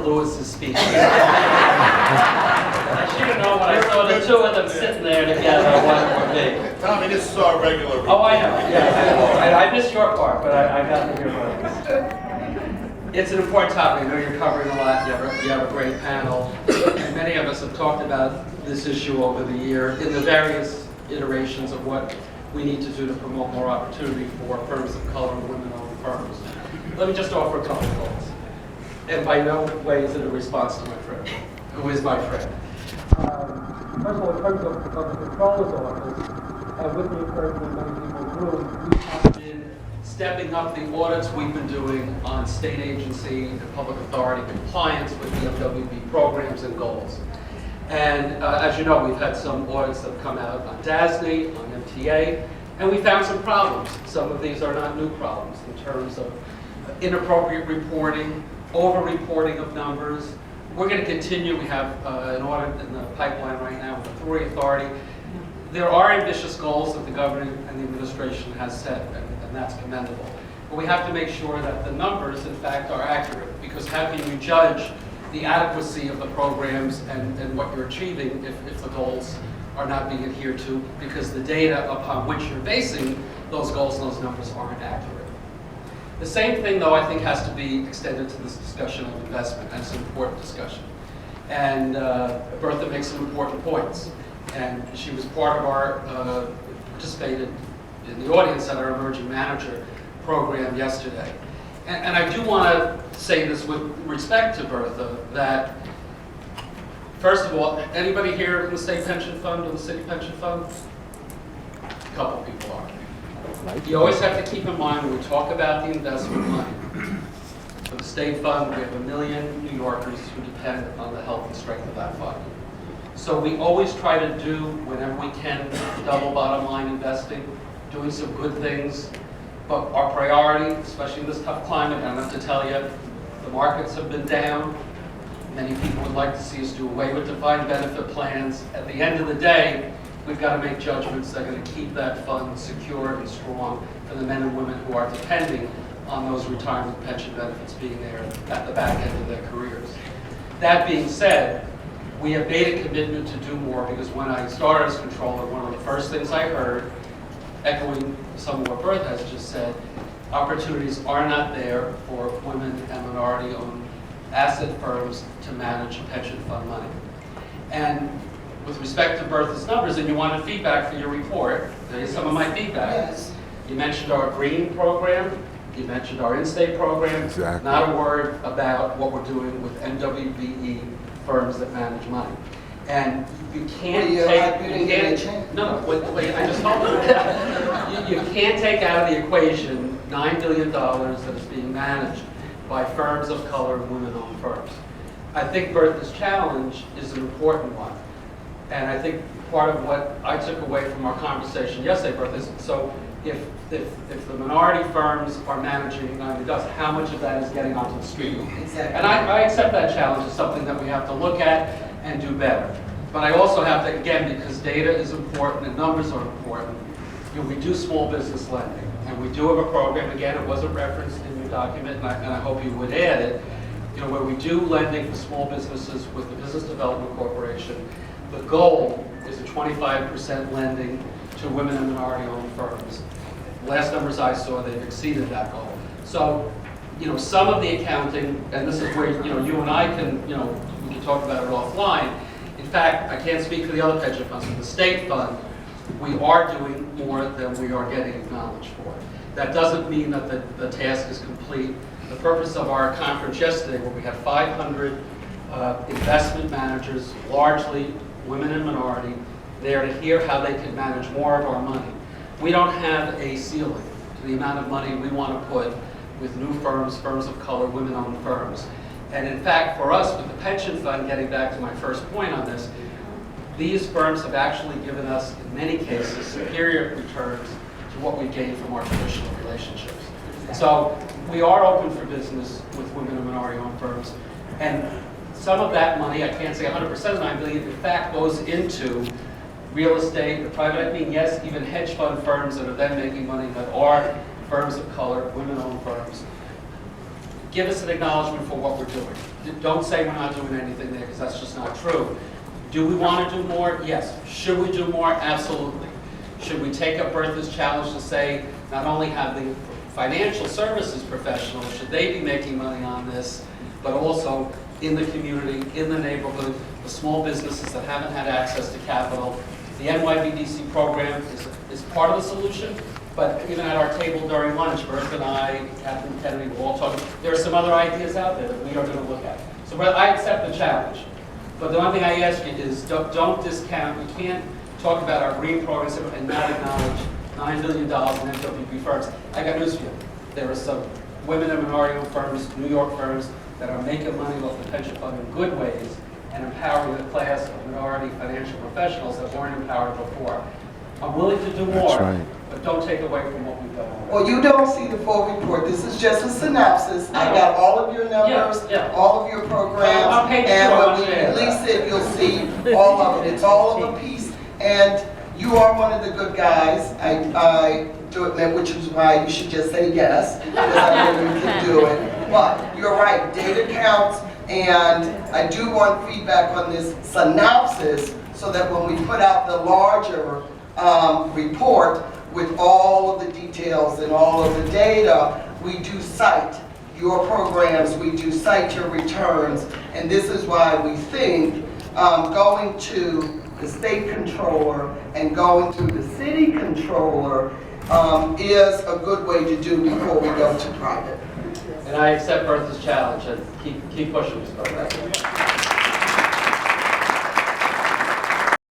Lewis's speech. I should have known when I saw the two of them sitting there together, what it would be. Tommy, this is our regular. Oh, I know. Yeah, I missed your part, but I got to hear about it. It's an important topic. I know you're covering a lot. You have a great panel. And many of us have talked about this issue over the year in the various iterations of what we need to do to promote more opportunity for firms of color and women-owned firms. Let me just offer a couple of thoughts. And by no way is it a response to my friend, who is my friend. First of all, in terms of the Controller's Office, with the encouragement of many people in the room, we have been stepping up the audits we've been doing on state agency and public authority compliance with the MWB programs and goals. And as you know, we've had some audits that have come out on DASNY, on MTA, and we found some problems. Some of these are not new problems in terms of inappropriate reporting, over-reporting of numbers. We're going to continue. We have an audit in the pipeline right now with the Authority Authority. There are ambitious goals that the government and the administration has set, and that's commendable. But we have to make sure that the numbers, in fact, are accurate, because how can you judge the adequacy of the programs and what you're achieving if the goals are not being adhered to, because the data upon which you're basing those goals and those numbers aren't accurate. The same thing, though, I think has to be extended to this discussion of investment, and it's an important discussion. And Bertha makes some important points. And she was part of our, participated in the audience at our Emerging Manager program yesterday. And I do want to say this with respect to Bertha, that first of all, anybody here in the state pension fund or the city pension fund? A couple people are. You always have to keep in mind when we talk about the investment money. For the state fund, we have 1 million New Yorkers who depend on the health and strength of that fund. So we always try to do, whenever we can, double bottom line investing, doing some good things. But our priority, especially in this tough climate, I don't have to tell you, the markets have been down. Many people would like to see us do away with defined benefit plans. At the end of the day, we've got to make judgments that are going to keep that fund secure and strong for the men and women who are depending on those retirement pension benefits being there at the back end of their careers. That being said, we have made a commitment to do more, because when I started as controller, one of the first things I heard, echoing some of what Bertha has just said, opportunities are not there for women and minority-owned asset firms to manage pension fund money. And with respect to Bertha's numbers, and you wanted feedback for your report, there's some of my feedback. Yes. You mentioned our green program, you mentioned our in-state program, Exactly. not a word about what we're doing with MWBE firms that manage money. And you can't wait, I just told you. You can't take out of the equation $9 billion that is being managed by firms of color and women-owned firms. I think Bertha's challenge is an important one. And I think part of what I took away from our conversation yesterday, Bertha, is so if the minority firms are managing $9 billion, how much of that is getting onto the street? Exactly. And I accept that challenge as something that we have to look at and do better. But I also have to, again, because data is important and numbers are important, we do small business lending. And we do have a program, again, it wasn't referenced in your document, and I hope you would add it, where we do lending for small businesses with the Business Development Corporation. The goal is a 25% lending to women and minority-owned firms. Last numbers I saw, they've exceeded that goal. So, some of the accounting, and this is where, you and I can, we can talk about it offline. In fact, I can't speak for the other pension funds, but the state fund, we are doing more than we are getting acknowledged for. That doesn't mean that the task is complete. The purpose of our conference yesterday, where we had 500 investment managers, largely women and minority, there to hear how they can manage more of our money. We don't have a ceiling to the amount of money we want to put with new firms, firms of color, women-owned firms. And in fact, for us, with the pension fund, getting back to my first point on this, these firms have actually given us, in many cases, superior returns to what we gain from our traditional relationships. So we are open for business with women and minority-owned firms. And some of that money, I can't say 100% of $9 billion, in fact, goes into real estate, the private equity, and yes, even hedge fund firms that are then making money that are firms of color, women-owned firms. give us an acknowledgement for what we're doing. Don't say we're not doing anything there, because that's just not true. Do we want to do more? Yes. Should we do more? Absolutely. Should we take up Bertha's challenge to say, not only have the financial services professionals, should they be making money on this, but also in the community, in the neighborhood, the small businesses that haven't had access to capital. The NYBDC program is part of the solution, but even at our table during lunch, Bertha and I, Captain Kennedy, were all talking, there are some other ideas out there that we are going to look at. So I accept the challenge. But the one thing I ask you is don't discount, we can't talk about our green programs and not acknowledge $9 billion in MWP firms. I got news for you. There are some women and minority-owned firms, New York firms, that are making money off the pension fund in good ways and empowering the class of minority financial professionals that weren't empowered before. I'm willing to do more, but don't take away from what we've done already. Well, you don't see the full report. This is just a synopsis. I got all of your numbers, all of your programs, and when we release it, you'll see all of it. It's all of a piece, and you are one of the good guys. I do admit, which is why you should just say yes, because I know you can do it. But you're right, data counts, and I do want feedback on this synopsis so that when we put out the larger report with all of the details and all of the data, we do cite your programs, we do cite your returns, and this is why we think going to the state controller and going to the city controller is a good way to do before we go to private. And I accept Bertha's challenge and keep pushing this program.